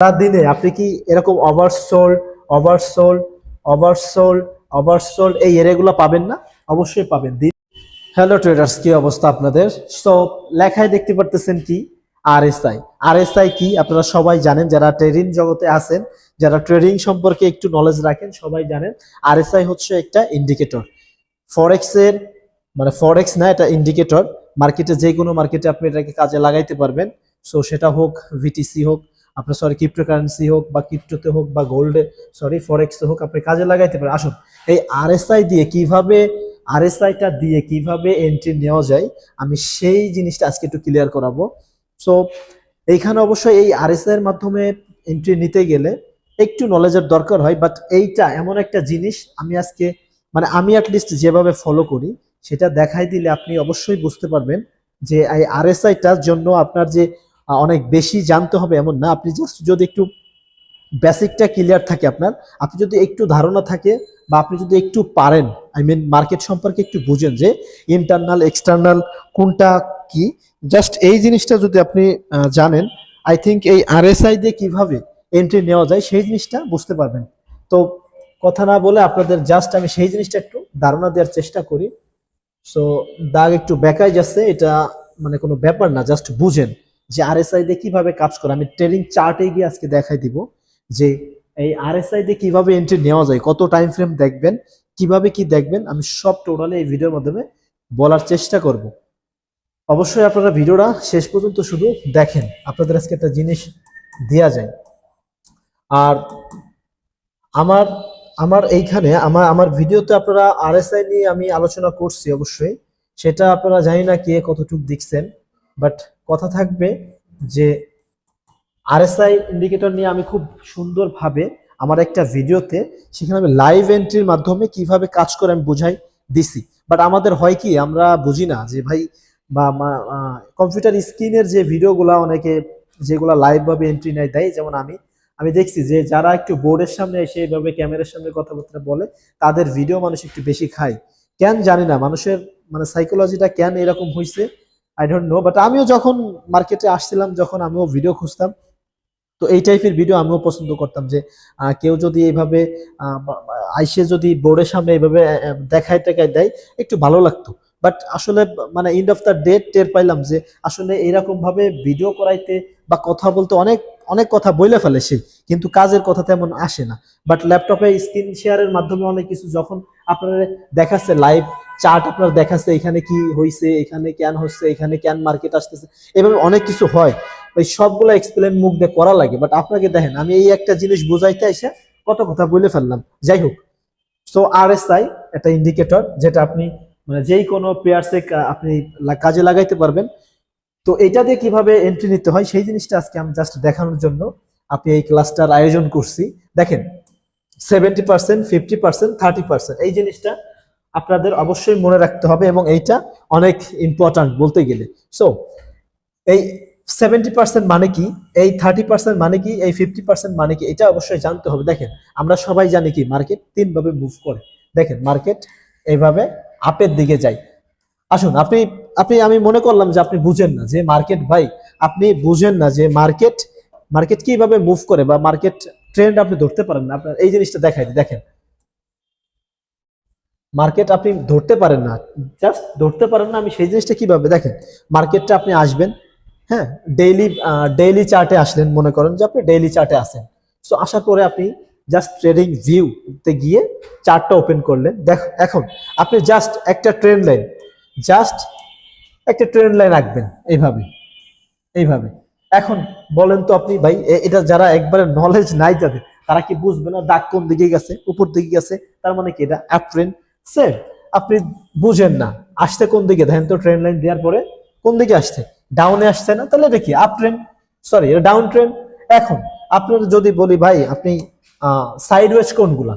দিনে আপনি কি এরকম ওভারসোল্ড ওভারসোল্ড ওভারসোল্ড ওভারসোল্ড এই এরিয়াগুলো পাবেন না? অবশ্যই পাবেন। হ্যালো ট্রেডার্স, কি অবস্থা আপনাদের? সো লেখায় দেখতে পারতেছেন কি আরএসআই। আরএসআই কি আপনারা সবাই জানেন, যারা ট্রেডিং জগতে আছেন, যারা ট্রেডিং সম্পর্কে একটু নলেজ রাখেন সবাই জানেন আরএসআই হচ্ছে একটা ইন্ডিকেটর ফরেক্স এর, মানে ফরেক্স না, এটা ইন্ডিকেটর। মার্কেটে যে কোনো মার্কেটে আপনি এটাকে কাজে লাগাইতে পারবেন। সো সেটা হোক ভিটিসি হোক, আপনার সরি ক্রিপ্টোকারেন্সি হোক, বা ক্রিপ্টোতে হোক, বা গোল্ডে সরি ফরেক্সে হোক, আপনি কাজে লাগাইতে পারেন। আসুন এই আরএসআই দিয়ে কিভাবে, আরএসআইটা দিয়ে কিভাবে এন্ট্রি নেওয়া যায়, আমি সেই জিনিসটা আজকে একটু ক্লিয়ার করাবো। সো এইখানে অবশ্যই এই আরএসআই এর মাধ্যমে এন্ট্রি নিতে গেলে একটু নলেজের দরকার হয়, বাট এইটা এমন একটা জিনিস আমি আজকে, মানে আমি অ্যাটলিস্ট যেভাবে ফলো করি সেটা দেখাই দিলে আপনি অবশ্যই বুঝতে পারবেন যে এই আরএসআইটার জন্য আপনার যে অনেক বেশি জানতে হবে এমন না। আপনি জাস্ট যদি একটু বেসিকটা ক্লিয়ার থাকে আপনার, আপনি যদি একটু ধারণা থাকে, বা আপনি যদি একটু পারেন, আই মিন মার্কেট সম্পর্কে একটু বুঝেন যে ইন্টারনাল এক্সটার্নাল কোনটা কি, জাস্ট এই জিনিসটা যদি আপনি জানেন, আই থিঙ্ক এই আরএসআই দিয়ে কিভাবে এন্ট্রি নেওয়া যায় সেই জিনিসটা বুঝতে পারবেন। তো কথা না বলে আপনাদের জাস্ট আমি সেই জিনিসটা একটু ধারণা দেওয়ার চেষ্টা করি। সো দাগ একটু বেকায় যাচ্ছে, এটা মানে কোনো ব্যাপার না, জাস্ট বুঝেন যে আরএসআই দিয়ে কিভাবে কাজ করে। আমি ট্রেডিং চার্টে গিয়ে আজকে দেখাই দিব যে এই আরএসআই দিয়ে কিভাবে এন্ট্রি নেওয়া যায়, কত টাইম ফ্রেম দেখবেন, কিভাবে কি দেখবেন, আমি সব টোটালি এই ভিডিওর মাধ্যমে বলার চেষ্টা করব। অবশ্যই আপনারা ভিডিওটা শেষ পর্যন্ত শুধু দেখেন, আপনাদের আজকে একটা জিনিস দেয়া যায়। আর আমার আমার এইখানে আমার আমার ভিডিওতে আপনারা আরএসআই নিয়ে আমি আলোচনা করছি অবশ্যই, সেটা আপনারা জানি না কে কতটুকু দেখছেন, বাট কথা থাকবে যে আরএসআই ইন্ডিকেটর নিয়ে আমি খুব সুন্দরভাবে আমার একটা ভিডিওতে, সেখানে আমি লাইভ এন্ট্রির মাধ্যমে কিভাবে কাজ করে আমি বুঝাই দিছি। বাট আমাদের হয় কি, আমরা বুঝি না যে ভাই, বা কম্পিউটার স্ক্রিনের যে ভিডিওগুলো অনেকে যেগুলো লাইভ ভাবে এন্ট্রি নেয় দেয়, যেমন আমি আমি দেখছি যে যারা একটু বোর্ডের সামনে এসে এইভাবে ক্যামেরার সামনে কথাবার্তা বলে তাদের ভিডিও মানুষ একটু বেশি খায়। কেন জানি না, মানুষের মানে সাইকোলজিটা কেন এরকম হয়েছে, আই ডোন্ট নো। বাট আমিও যখন মার্কেটে আসছিলাম, যখন আমিও ভিডিও খুঁজতাম, তো এই টাইপের ভিডিও আমিও পছন্দ করতাম যে কেউ যদি এইভাবে আইসে যদি বোর্ডের সামনে এইভাবে দেখায় টেকায় দেয়, একটু ভালো লাগতো। বাট আসলে মানে এন্ড অফ দ্য ডে টের পাইলাম যে আসলে এরকম ভাবে ভিডিও করাইতে বা কথা বলতে অনেক অনেক কথা বলে ফেলে সে, কিন্তু কাজের কথা তেমন আসে না। বাট ল্যাপটপে স্ক্রিন শেয়ারের মাধ্যমে অনেক কিছু যখন আপনার দেখাচ্ছে, লাইভ চার্ট আপনার দেখাচ্ছে, এখানে কি হয়েছে, এখানে কেন হচ্ছে, এখানে কেন মার্কেট আসতেছে, এভাবে অনেক কিছু হয়। ওই সবগুলো এক্সপ্লেন মুখ দিয়ে করা লাগে, বাট আপনাকে দেখেন আমি এই একটা জিনিস বোঝাইতে এসে কত কথা বলে ফেললাম। যাই হোক, সো আরএসআই একটা ইন্ডিকেটর, যেটা আপনি মানে যেই কোনো পেয়ারসে আপনি কাজে লাগাইতে পারবেন। তো এটা দিয়ে কিভাবে এন্ট্রি নিতে হয় সেই জিনিসটা আজকে আমি জাস্ট দেখানোর জন্য আপনি এই ক্লাসটার আয়োজন করছি। দেখেন 70%, 50%, 30%, এই জিনিসটা আপনাদের অবশ্যই মনে রাখতে হবে, এবং এইটা অনেক ইম্পর্ট্যান্ট বলতে গেলে। সো এই 70% মানে কি, এই 30% মানে কি, এই 50% মানে কি, এটা অবশ্যই জানতে হবে। দেখেন আমরা সবাই জানি কি মার্কেট তিন ভাবে মুভ করে। দেখেন মার্কেট এইভাবে আপের দিকে যায়। আসুন আপনি আপনি আমি মনে করলাম যে আপনি বুঝেন না যে মার্কেট, ভাই আপনি বুঝেন না যে মার্কেট মার্কেট কিভাবে মুভ করে, বা মার্কেট ট্রেন্ড আপনি ধরতে পারেন না। আপনার এই জিনিসটা দেখাই দিই, দেখেন মার্কেট আপনি ধরতে পারেন না, জাস্ট ধরতে পারেন না। আমি সেই জিনিসটা কিভাবে, দেখেন মার্কেটটা আপনি আসবেন, হ্যাঁ, ডেইলি ডেইলি চার্টে আসলেন, মনে করেন যে আপনি ডেইলি চার্টে আসেন। সো আসার পরে আপনি জাস্ট ট্রেডিং ভিউতে গিয়ে চার্টটা ওপেন করলেন। এখন আপনি জাস্ট একটা ট্রেন্ড লাইন, জাস্ট একটা ট্রেন্ড লাইন আঁকবেন এইভাবে, এইভাবে। এখন বলেন তো আপনি ভাই, এটা যারা একবারে নলেজ নাই যাদের, তারা কি বুঝবে না দাগ কোন দিকে গেছে, উপর দিকে গেছে, তার মানে কি এটা আপ ট্রেন্ড। সেম, আপনি বুঝেন না আসছে কোন দিকে, দেখেন তো ট্রেন্ড লাইন দেওয়ার পরে কোন দিকে আসছে, ডাউনে আসছে না, তাহলে এটা কি আপ ট্রেন্ড, সরি এটা ডাউন ট্রেন্ড। এখন আপনার যদি বলি ভাই আপনি সাইডওয়েজ কোনগুলা,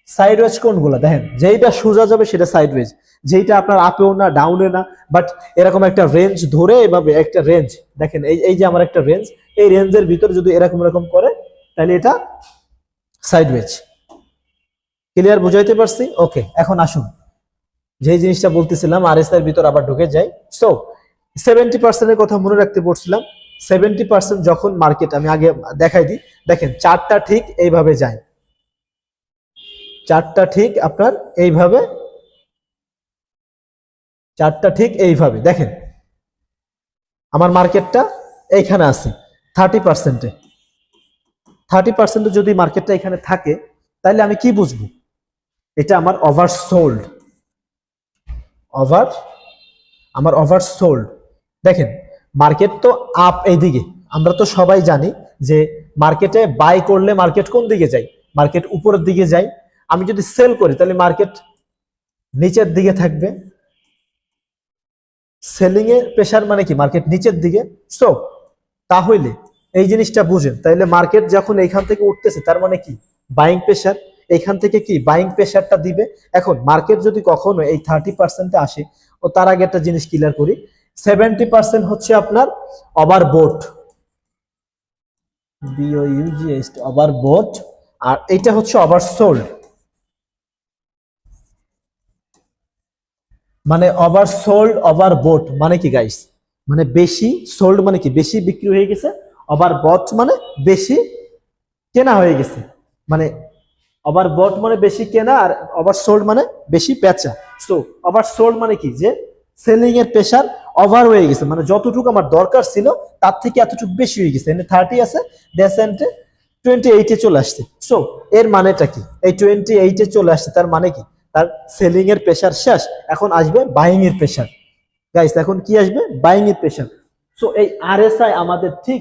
সাইডওয়েজ কোনগুলা, দেখেন যেইটা সোজা যাবে সেটা সাইডওয়েজ, যেইটা আপনার আপেও না ডাউনে না, বাট এরকম একটা রেঞ্জ ধরে এভাবে একটা রেঞ্জ, দেখেন এই এই যে আমার একটা রেঞ্জ, এই রেঞ্জের ভিতর যদি এরকম এরকম করে তাহলে এটা সাইডওয়েজ। ক্লিয়ার বুঝাইতে পারছি? ওকে, এখন আসুন যে জিনিসটা বলতেছিলাম আরএসআই এর ভিতর আবার ঢুকে যাই। সো 70% এর কথা মনে রাখতে বলছিলাম, 70% যখন মার্কেট, আমি আগে দেখাই দিই, দেখেন চার্টটা ঠিক এইভাবে যায়, চার্টটা ঠিক আপনার এইভাবে, চার্টটা ঠিক এইভাবে দেখেন আমার মার্কেটটা এইখানে আছে 30%-এ, 30% যদি মার্কেটটা এখানে থাকে তাহলে আমি কি বুঝবো, এটা আমার ওভারসোল্ড, আমার ওভারসোল্ড। দেখেন মার্কেট তো আপ এইদিকে, আমরা তো সবাই জানি যে মার্কেটে বাই করলে মার্কেট কোন দিকে যায়, মার্কেট উপরের দিকে যায়। আমি যদি সেল করি তাহলে মার্কেট নিচের দিকে থাকবে, সেলিং এর প্রেসার মানে কি মার্কেট নিচের দিকে। সো তাহলে এই জিনিসটা বুঝেন, তাহলে মার্কেট যখন এইখান থেকে উঠতেছে তার মানে কি বাইং প্রেসার, এইখান থেকে কি বাইং প্রেসারটা দিবে। এখন মার্কেট যদি কখনো এই 30%-এ আসে, ও তার আগে একটা জিনিস ক্লিয়ার করি, 70% হচ্ছে আপনার ওভারবোট, বিওইউজিএস ওভারবোট, আর এইটা হচ্ছে ওভারসোল্ড। মানে ওভারসোল্ড ওভারবোট মানে কি গাইস, মানে বেশি সোল্ড মানে কি বেশি বিক্রি হয়ে গেছে, ওভারবট মানে বেশি কেনা হয়ে গেছে, মানে ওভারবট মানে বেশি কেনা আর ওভারসোল্ড মানে বেশি বেচা। সো ওভারসোল্ড মানে কি যে সেলিং এর প্রেসার ওভার হয়ে গেছে, মানে যতটুকু আমার দরকার ছিল তার থেকে এতটুকু বেশি হয়ে গেছে, এনে 30 আছে, ডেসেন্টে 28-এ চলে আসছে। সো এর মানেটা কি, এই 28-এ চলে আসছে তার মানে কি তার সেলিং এর প্রেসার শেষ, এখন আসবে বাইং এর প্রেসার। গাইস এখন কি আসবে, বাইং এর প্রেসার। সো এই আরএসআই আমাদের ঠিক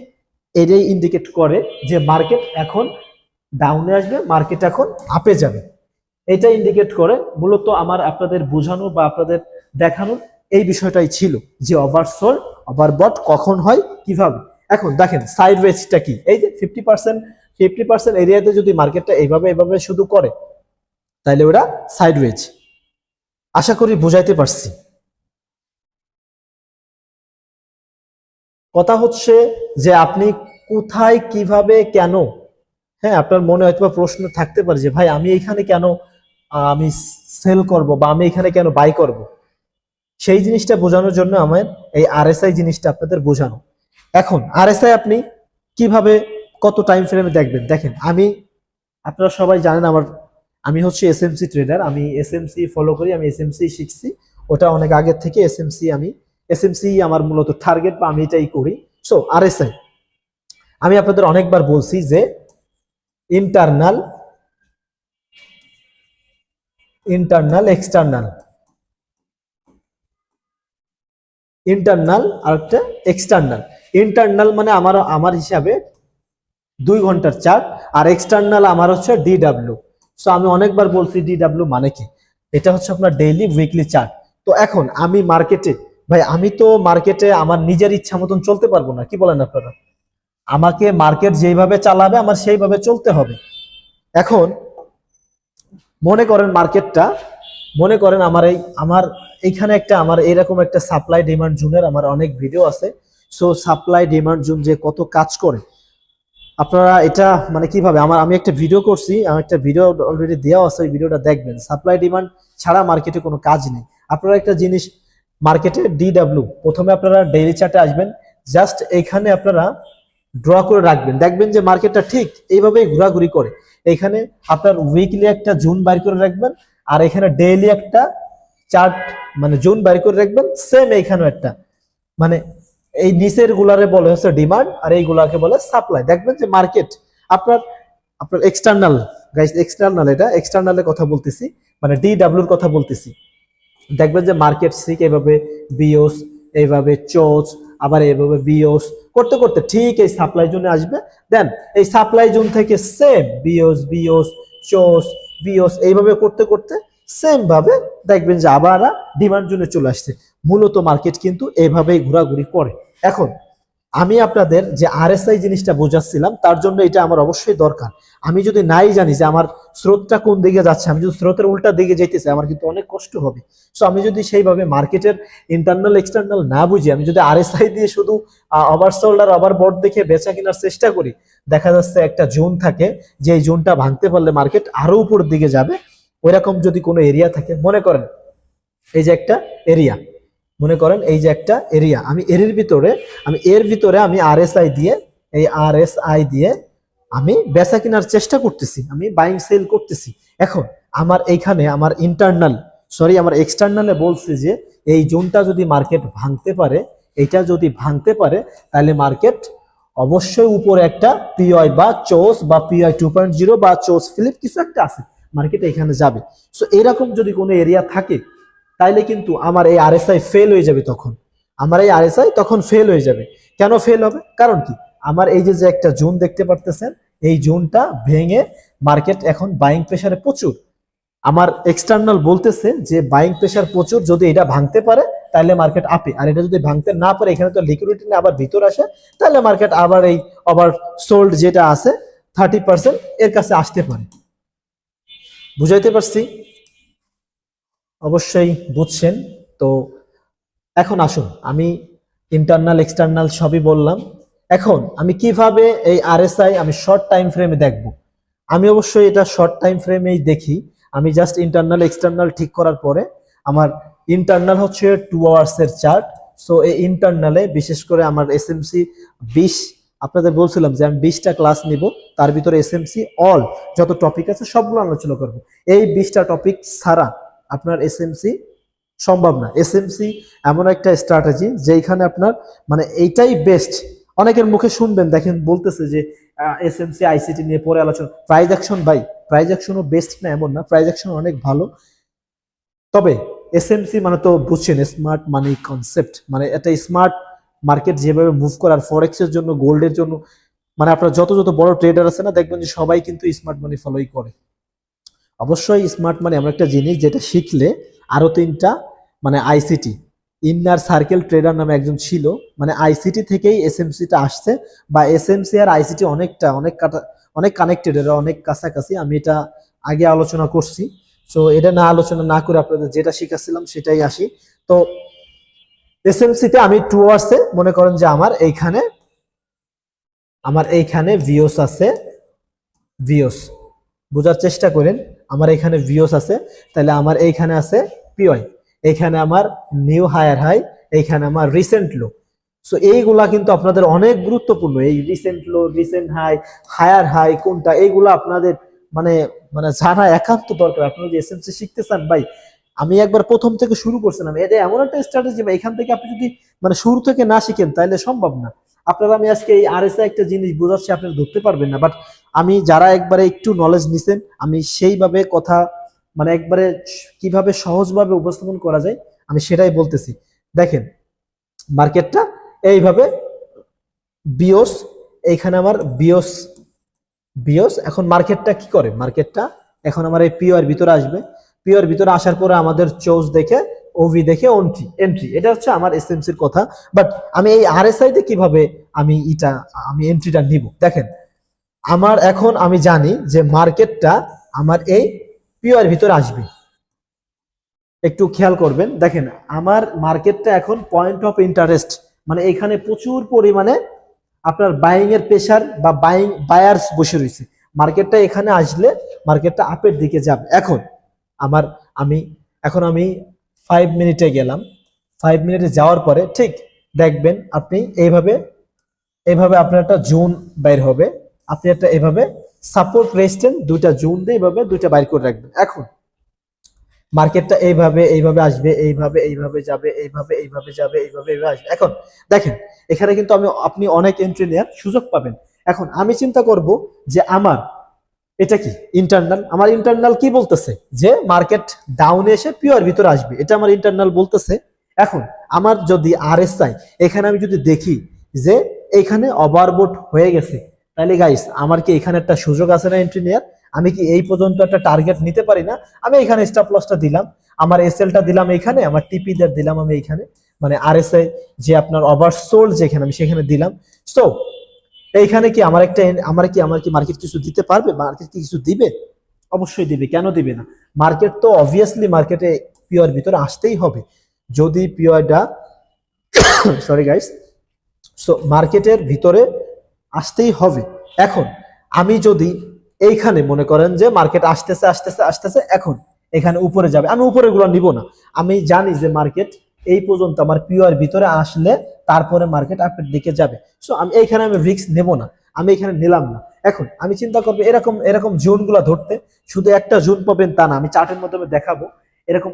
এটাই ইন্ডিকেট করে যে মার্কেট এখন ডাউনে আসবে, মার্কেট এখন আপে যাবে, এটা ইন্ডিকেট করে। মূলত আমার আপনাদের বোঝানো বা আপনাদের দেখানোর এই বিষয়টাই ছিল যে ওভারসোল্ড ওভারবট কখন হয় কিভাবে। এখন দেখেন সাইড ওয়েজটা কি, এই যে 50% এরিয়াতে যদি মার্কেটটা এইভাবে এইভাবে শুধু করে তাহলে ওরা সাইড ওয়েজ। আশা করি বুঝাইতে পারছি। কথা হচ্ছে যে আপনি কোথায় কিভাবে কেন, হ্যাঁ আপনার মনে হয়তো প্রশ্ন থাকতে পারে যে ভাই আমি এখানে কেন আমি সেল করব বা আমি এখানে কেন বাই করব, সেই জিনিসটা বোঝানোর জন্য আমার এই আরএসআই জিনিসটা আপনাদের বোঝানো। এখন আরএসআই আপনি কিভাবে কত টাইম ফ্রেমে দেখবেন, দেখেন আমি, আপনারা সবাই জানেন আমি হচ্ছে এসএমসি ট্রেডার, আমি এসএমসি ফলো করি, আমি এসএমসি শিখছি, ওটা অনেক আগের থেকে এসএমসি আমার মূলত টার্গেট বা আমি এটাই করি। সো আরএসআই আমি আপনাদের অনেকবার বলছি যে ইন্টারনাল এক্সটার্নাল, ইন্টারনাল আর একটা এক্সটার্নাল। ইন্টারনাল মানে আমার হিসাবে 2 ঘন্টার চার্ট, আর এক্সটার্নাল আমার হচ্ছে ডিডাব্লিউ। সো আমি অনেকবার বলছি ডিডাব্লিউ মানে কি, এটা হচ্ছে আপনার ডেইলি উইকলি চার্ট। তো এখন আমি মার্কেটে, ভাই আমি তো মার্কেটে আমার নিজের ইচ্ছা মতন চলতে পারবো না, কি বলেন আপনারা, আমাকে মার্কেট যেইভাবে চালাবে আমার সেইভাবে চলতে হবে। এখন মনে করেন মার্কেটটা, মনে করেন আমার এইখানে একটা আমার এরকম একটা সাপ্লাই ডিমান্ড জোনের আমার অনেক ভিডিও আছে। সো সাপ্লাই ডিমান্ড জোন যে কত কাজ করে আপনারা এটা মানে কিভাবে, আমি একটা ভিডিও করছি, আমার একটা ভিডিও অলরেডি দেওয়া আছে, ওই ভিডিওটা দেখবেন। সাপ্লাই ডিমান্ড ছাড়া মার্কেটে কোনো কাজ নেই। আপনারা একটা জিনিস মার্কেটে ডিডাব্লিউ, প্রথমে আপনারা ডেইলি চার্টে আসবেন, জাস্ট এখানে আপনারা ড্র করে রাখবেন, দেখবেন যে মার্কেটটা ঠিক এইভাবেই ঘোরাঘুরি করে। এখানে আপনার উইকলি একটা জোন বাইর করে রাখবেন, আর এখানে ডেইলি একটা চার্ট মানে জোন বাইর করে রাখবেন, সেম এইখানেও একটা, মানে এই নিচের গুলারে বলে হচ্ছে ডিমান্ড আর এইগুলাকে বলে সাপ্লাই। দেখবেন যে মার্কেট আপনার আপনার এক্সটার্নাল, গাইস এক্সটার্নাল, এটা এক্সটার্নালের কথা বলতেছি, মানে ডিডাব্লিউর কথা বলতেছি। দেখবেন যে মার্কেট সিক এইভাবে বিওস, এইভাবে চোচ, আবার এইভাবে বিওস করতে করতে ঠিক এই সাপ্লাই জোনে আসবে। দেন এই সাপ্লাই জোন থেকে সেম বিওস চোচ বিওস এইভাবে করতে করতে সেম ভাবে দেখবেন যে আবার ডিমান্ড জোনে চলে আসছে। মূলত মার্কেট কিন্তু এইভাবেই ঘোরাঘুরি করে। এখন আমি আপনাদের যে আরএসআই জিনিসটা বোঝাচ্ছিলাম, তার জন্য এটা আমার অবশ্যই দরকার। আমি যদি নাই জানি যে আমার স্রোতটা কোন দিকে যাচ্ছে, আমি যদি স্রোতের উল্টা দিকে যেতেছে আমার কিন্তু অনেক কষ্ট হবে। সো আমি যদি সেইভাবে মার্কেটের ইন্টারনাল এক্সটার্নাল না বুঝি, আমি যদি আরএসআই দিয়ে শুধু ওভারসোল্ড আর ওভারবট দেখে বেচা কেনার চেষ্টা করি, দেখা যাচ্ছে একটা জোন থাকে, যে এই জোনটা ভাঙতে পারলে মার্কেট আরো উপরের দিকে যাবে। ওইরকম যদি কোনো এরিয়া থাকে, মনে করেন এই যে একটা এরিয়া, মনে করেন এই যে একটা এরিয়া, আমি এর ভিতরে আমি আরএসআই দিয়ে, এই আরএসআই দিয়ে আমি বেচা কেনার চেষ্টা করতেছি, আমি বাইং সেল করতেছি। এখন আমার এইখানে আমার আমার এক্সটার্নালে বলছে যে এই জোনটা যদি মার্কেট ভাঙতে পারে, এটা যদি ভাঙতে পারে, তাহলে মার্কেট অবশ্যই উপরে একটা পিওয়াই বা চোস বা পিওয়াই 2.0 বা চোস ফিলিপ কিছু একটা আছে, মার্কেট এখানে যাবে। সো এরকম যদি কোনো এরিয়া থাকে, তাইলে কিন্তু আমার এই আরএসআই ফেল হয়ে যাবে। তখন আমার এই আরএসআই তখন ফেল হয়ে যাবে। কেন ফেল হবে? কারণ কি, আমার এই যে একটা জোন দেখতে পারতেছেন, এই জোনটা ভেঙে মার্কেট এখন বাইং প্রেসারে প্রচুর। আমার এক্সটার্নাল বলতেছে যে বাইং প্রেসার প্রচুর, যদি এটা ভাঙতে পারে তাহলে মার্কেট আপে, আর এটা যদি ভাঙতে না পারে, এখানে তো লিকুইডিটি নিয়ে আবার ভিতর আসে, তাহলে মার্কেট আবার এই ওভার সোল্ড যেটা আছে 30% এর কাছে আসতে পারে। বুঝাইতে পারছি? অবশ্যই বুঝছেন। তো এখন আসুন, আমি ইন্টারনাল এক্সটার্নাল সবই বললাম। এখন আমি কিভাবে এই আরএসআই আমি শর্ট টাইম ফ্রেমে দেখব? আমি অবশ্যই এটা শর্ট টাইম ফ্রেমেই দেখি। আমি জাস্ট ইন্টারনাল এক্সটার্নাল ঠিক করার পরে, আমার ইন্টারনাল হচ্ছে 2 আওয়ার্সের চার্ট। সো এই ইন্টারনালে বিশেষ করে আমার এসএমসি 20, আপনাদের বলছিলাম যে আমি 20টা ক্লাস নিব, তার ভিতরে এসএমসি অল যত টপিক আছে সবগুলো আলোচনা করব। এই 20টা টপিক ছাড়া আপনার এসএমসি সম্ভব না। এসএমসি এমন একটা স্ট্র্যাটেজি যেখানে আপনার মানে এইটাই বেস্ট। অনেকের মুখে শুনবেন, দেখেন বলতেছে যে এসএমসি আইসিটি নিয়ে পরে আলোচনা। প্রাইজ অ্যাকশন ভাই, প্রাইজ অ্যাকশনও বেস্ট না এমন না, প্রাইজ অ্যাকশন অনেক ভালো। তবে এসএমসি মানে তো বুঝছেন, স্মার্ট মানি কনসেপ্ট, মানে একটা স্মার্ট মার্কেট যেভাবে মুভ করার, ফরেক্সের জন্য, গোল্ডের জন্য, মানে আপনার যত যত বড় ট্রেডার আছে না, দেখবেন যে সবাই কিন্তু স্মার্ট মানি ফলোই করে। অবশ্যই স্মার্ট মানি এমন একটা জিনিস যেটা শিখলে আরো 3টা মানে আইসিটি, ইন্নার সার্কেল ট্রেডার নামে একজন ছিল, মানে আইসিটি থেকেই এসএমসিটা আসছে, বা এসএমসি আর আইসিটি অনেক কানেক্টেড, এরা অনেক কাছাকাছি। আমি এটা আগে আলোচনা করছি। সো এটা না আলোচনা না করে আপনাদের যেটা শিখাচ্ছিলাম সেটাই আসি। তো এসএমসিতে আমি 2 আওয়ার্সে মনে করেন যে আমার এইখানে ভিওস আছে, ভিওস বোঝার চেষ্টা করেন, আমার এখানে ভিওস আছে, তাহলে আমার এইখানে আছে পিওয়াই, এইখানে আমার নিউ হায়ার হাই, এইখানে আমার রিসেন্ট লো। সো এইগুলা কিন্তু আপনাদের অনেক গুরুত্বপূর্ণ। এই রিসেন্ট লো, রিসেন্ট হাই, হায়ার হাই কোনটা, এইগুলা আপনাদের মানে মানে জানা একান্ত দরকার। আপনারা যে এসএমসি শিখতে চান ভাই, আমি একবার প্রথম থেকে শুরু করছিলাম, এটা এমন একটা স্ট্র্যাটেজি ভাই, এখান থেকে আপনি যদি মানে শুরু থেকে না শিখেন তাহলে সম্ভব না। আপনারা, আমি আজকে এই আরএসআই একটা জিনিস বোঝাচ্ছি, আপনারা ধরতে পারবেন না, বাট আমি যারা একবারে একটু নলেজ নিছেন, আমি সেইভাবে কথা মানে একবারে কিভাবে সহজভাবে উপস্থাপন করা যায় আমি সেটাই বলতেছি। দেখেন মার্কেটটা এইভাবে বিওস, এইখানে আমার বিওস, এখন মার্কেটটা কি করে, মার্কেটটা এখন আমার এই পিওর ভিতরে আসবে, পিওর ভিতরে আসার পরে আমাদের চোজ দেখে, ওভি দেখে এন্ট্রি, এটা হচ্ছে আমার এসএমসির কথা। বাট আমি এই আরএসআই তে কিভাবে আমি এন্ট্রিটা নিব? দেখেন আমার এখন আমি জানি যে মার্কেটটা আমার এই পিওর ভিতরে আসবে। একটু খেয়াল করবেন, দেখেন আমার মার্কেটটা এখন পয়েন্ট অফ ইন্টারেস্ট, মানে এখানে প্রচুর পরিমাণে আপনার বাইং এর প্রেসার বা বায়ার্স বসে রয়েছে। মার্কেটটা এখানে আসলে মার্কেটটা আপের দিকে যাবে। আমি 5 মিনিটে গেলাম, 5 মিনিটে যাওয়ার পরে ঠিক দেখবেন আপনি এইভাবে আপনার একটা জোন বাইর হবে, আপনি একটা এভাবে সাপোর্ট রেজিস্ট্যান্স দুইটা জোন দিয়ে এইভাবে দুইটা বাইর করে রাখবেন। এখন মার্কেটটা এইভাবে আসবে, এইভাবে যাবে, এইভাবে যাবে, এইভাবে আসবে। এখন দেখেন এখানে কিন্তু আপনি অনেক এন্ট্রি নেওয়ার সুযোগ পাবেন। এখন আমি চিন্তা করব যে আমার এটা কি ইন্টারনাল, আমার ইন্টারনাল কি বলতেছে যে মার্কেট ডাউনে এসে পিওর ভিতরে আসবে, এটা আমার ইন্টারনাল বলতেছে। এখন আমার যদি আরএসআই এখানে আমি যদি দেখি যে এখানে ওভারবোট হয়ে গেছে, তাহলে গাইস আমার কি এখানে একটা সুযোগ আছে না এন্ট্রি নেওয়ার? আমি কি এই পর্যন্ত একটা টার্গেট নিতে পারি না? আমি এখানে স্টপ লসটা দিলাম, আমার এসএলটা দিলাম এইখানে, আমার টিপি দের দিলাম আমি এইখানে, মানে আরএসআই যে আপনার ওভারসোল্ড যেখানে আমি সেখানে দিলাম। সো এইখানে কি আমার কি মার্কেট কিছু দিতে পারবে? মার্কেট কি কিছু দিবে? অবশ্যই দিবে, কেন দিবে না? মার্কেট তো অবভিয়াসলি মার্কেটে পিওর ভিতরে আসতেই হবে। যদি পিওরটা সরি গাইস, সো মার্কেটের ভিতরে আসতেই হবে। এখন আমি যদি এইখানে মনে করেন যে মার্কেট আসতেছে, এখন এখানে উপরে যাবে, আমি উপরে গুলো নিব না। আমি জানি যে মার্কেট এই পর্যন্ত আমার পিওর ভিতরে আসলে তারপরে মার্কেট আপের দিকে যাবে। সো আমি এইখানে আমি রিস্ক নেব না, আমি এখানে নিলাম না। এখন আমি চিন্তা করবো এরকম এরকম জোনগুলো ধরতে, শুধু একটা জোন পাবেন তা না, আমি চার্টের মাধ্যমে দেখাবো, এরকম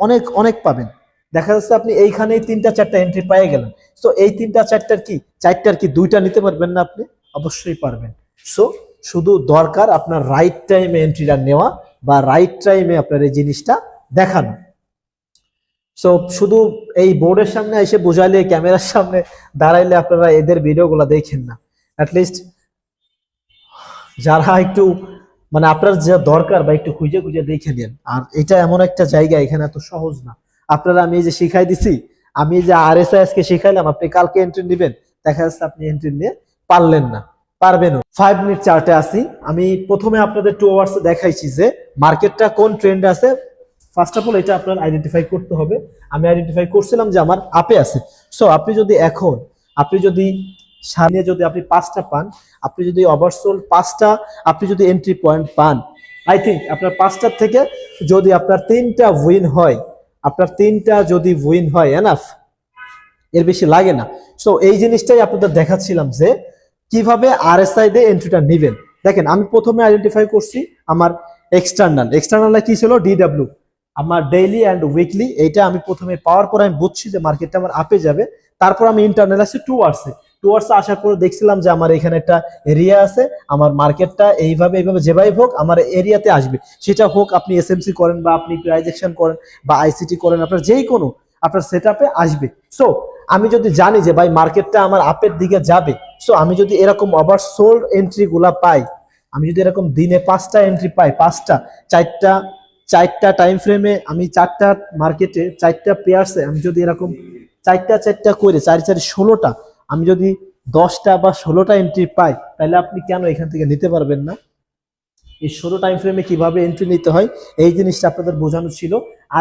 অনেক অনেক পাবেন। দেখা যাচ্ছে আপনি এইখানেই 3টা 4টা এন্ট্রি পেয়ে গেলেন। সো এই 3টা 4টার কি 2টা নিতে পারবেন না আপনি? অবশ্যই পারবেন। সো শুধু দরকার আপনার রাইট টাইমে এন্ট্রিটা নেওয়া বা রাইট টাইমে আপনার এই জিনিসটা দেখানো। সো শুধু এই বোর্ডের সামনে এসে বোঝাইলে, ক্যামেরার সামনে দাঁড়াইলে আপনারা এদের ভিডিওগুলো দেখেন না। অ্যাটলিস্ট যারা একটু মানে আপনার যা দরকার বা একটু খুঁজে খুঁজে দেখে নেন। আর এটা এমন একটা জায়গা, এখানে এত সহজ না। আপনারা আমি যে শিখাই দিছি, আমি যে RSI কে শিখাইলাম, আপনি কালকে এন্ট্রি নেবেন, দেখা যাচ্ছে আপনি এন্ট্রি নিয়ে পারলেন না, পারবেনও। 5 মিনিট চার্টে আসি। আমি প্রথমে আপনাদের 2 আওয়ার্সে দেখাইছি যে মার্কেটটা কোন ট্রেন্ডে আছে। ফার্স্ট অফ অল এটা আপনার আইডেন্টিফাই করতে হবে। আমি আইডেন্টিফাই করছিলাম যে আমার আপে আছে। সো আপনি যদি সামনে যদি আপনি 5টা পান, আপনি যদি ওভারসোল্ড 5টা, আপনি যদি এন্ট্রি পয়েন্ট পান, আই থিঙ্ক আপনার 5টার থেকে যদি আপনার 3টা উইন হয়, আপনার 3টা যদি উইন হয় এনাফ, এর বেশি লাগে না। সো এই জিনিসটাই আপনাদের দেখাচ্ছিলাম যে কিভাবে RSI দিয়ে এন্ট্রিটা নেবেন। দেখেন আমি প্রথমে আইডেন্টিফাই করছি আমার এক্সটার্নাল কি ছিল, DW, আমার ডেইলি অ্যান্ড উইকলি। এইটা আমি প্রথমে পাওয়ার পর আমি বুঝছি যে মার্কেটটা আমার আপে যাবে। তারপর আমি ইন্টারনাল আসছি 2 আওয়ার্সে আসার পরে দেখছিলাম যে আমার এখানে একটা এরিয়া আছে, আমার মার্কেটটা এইভাবে যেভাবে হোক আমার এরিয়াতে আসবে। সেটা হোক আপনি SMC করেন বা আপনি প্রাইস অ্যাকশন করেন বা ICT করেন, আপনার যেই কোনো আপনার সেটআপে আসবে। সো আমি যদি জানি যে ভাই মার্কেটটা আমার আপের দিকে যাবে, সো আমি যদি এরকম ওভারসোল্ড এন্ট্রি গুলা পাই, আমি যদি এরকম দিনে 5টা এন্ট্রি পাই, 5টা 4টা টাইম ফ্রেমে, আমি 4টা মার্কেটে 4টা পেয়ারসে আমি যদি এরকম 4টা করে 4 16টা, আমি যদি 10টা বা 16টা এন্ট্রি পাই, তাহলে আপনি কেন এখান থেকে নিতে পারবেন না? এই 16 টাইম ফ্রেমে কিভাবে এন্ট্রি নিতে হয় এই জিনিসটা আপনাদের বোঝানো ছিল।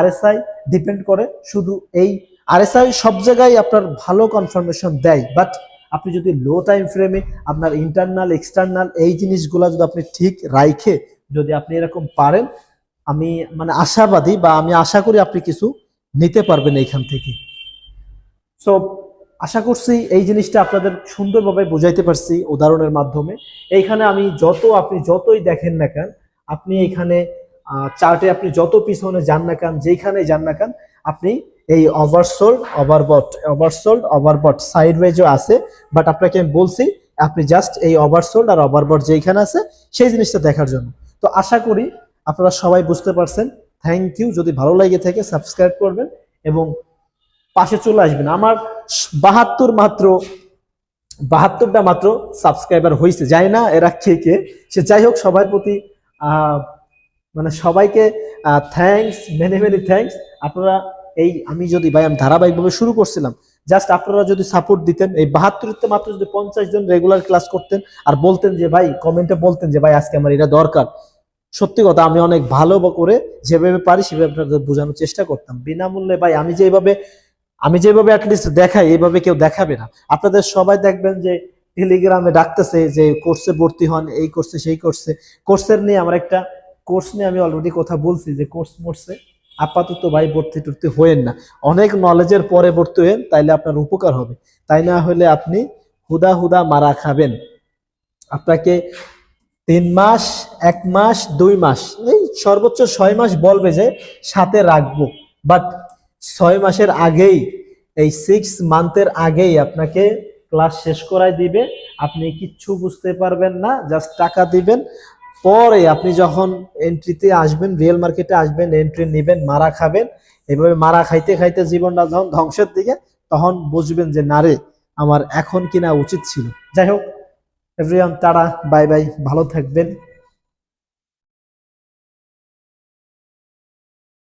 RSI ডিপেন্ড করে শুধু এই RSI সব জায়গায় আপনার ভালো কনফার্মেশন দেয়, বাট আপনি যদি লো টাইম ফ্রেমে আপনার ইন্টারনাল এক্সটার্নাল এই জিনিসগুলো যদি আপনি ঠিক রাইখে যদি আপনি এরকম পারেন, আমি মানে আশাবাদী বা আমি আশা করি আপনি কিছু নিতে পারবেন এইখান থেকে। সো আশা করছি এই জিনিসটা আপনাদের সুন্দরভাবে বোঝাইতে পারছি উদাহরণের মাধ্যমে। এইখানে আমি আপনি যতই দেখেন না কেন, আপনি এখানে চার্টে আপনি যত পিছনে যান না কেন, যেখানে যান না কেন, আপনি এই ওভারসোল্ড ওভারবট সাইডওয়েজও আছে, বাট আপনাকে আমি বলছি আপনি জাস্ট এই ওভারসোল্ড আর ওভারবট যেখানে আছে সেই জিনিসটা দেখার জন্য। তো আশা করি আপনারা সবাই বুঝতে পারছেন। Thank you. যদি ভালো লাগে থাকে সাবস্ক্রাইব করবেন এবং পাশে চলে আসবেন। আমার 72টা মাত্র সাবস্ক্রাইবার হয়েছে, যাই না এরা কে সে যাই হোক, সবার প্রতি মানে সবাইকে থ্যাঙ্কস, মেনি থ্যাঙ্কস। আপনারা আমি ধারাবাহিকভাবে শুরু করছিলাম, জাস্ট আপনারা যদি সাপোর্ট দিতেন, এই 72তে মাত্র যদি 50 জন রেগুলার ক্লাস করতেন আর বলতেন যে ভাই, কমেন্টে বলতেন যে ভাই আজকে আমার এটা দরকার, সত্যি কথা আমি অনেক ভালো করে যেভাবে পারি সেভাবে আপনাদের বোঝানোর চেষ্টা করতাম বিনামূল্যে। ভাই আমি যেভাবে অ্যাটলিস্ট দেখাই এইভাবে কেউ দেখাবে না। আপনাদের সবাই দেখবেন যে টেলিগ্রামে ডাকতেছে যে কোর্সে ভর্তি হন, এই কোর্সে সেই কোর্সের নিয়ে আমার একটা কোর্স নিয়ে আমি অলরেডি কথা বলছি যে কোর্স মরছে, আপাতত ভাই ভর্তি হয়েন না, অনেক নলেজের পরে ভর্তি হয়েন, তাইলে আপনার উপকার হবে। তাই না হলে আপনি হুদা মারা খাবেন। আপনাকে 3 মাস, 1 মাস, 2 মাস, এই সর্বোচ্চ 6 মাস বলবে যে সাথে রাখবো, বাট 6 মাসের আগেই, এই 6 মান্থের আগেই আপনাকে ক্লাস শেষ করাই দিবে। আপনি কিচ্ছু বুঝতে পারবেন না, জাস্ট টাকা দিবেন। পরে আপনি যখন এন্ট্রিতে আসবেন, রিয়েল মার্কেটে আসবেন, এন্ট্রি নেবেন, মারা খাবেন। এভাবে মারা খাইতে খাইতে জীবনটা যখন ধ্বংসের দিকে, তখন বুঝবেন যে না রে, আমার এখন কিনা উচিত ছিল। যাই হোক এভরিওয়ান, টাটা, বাই বাই, ভালো থাকবেন।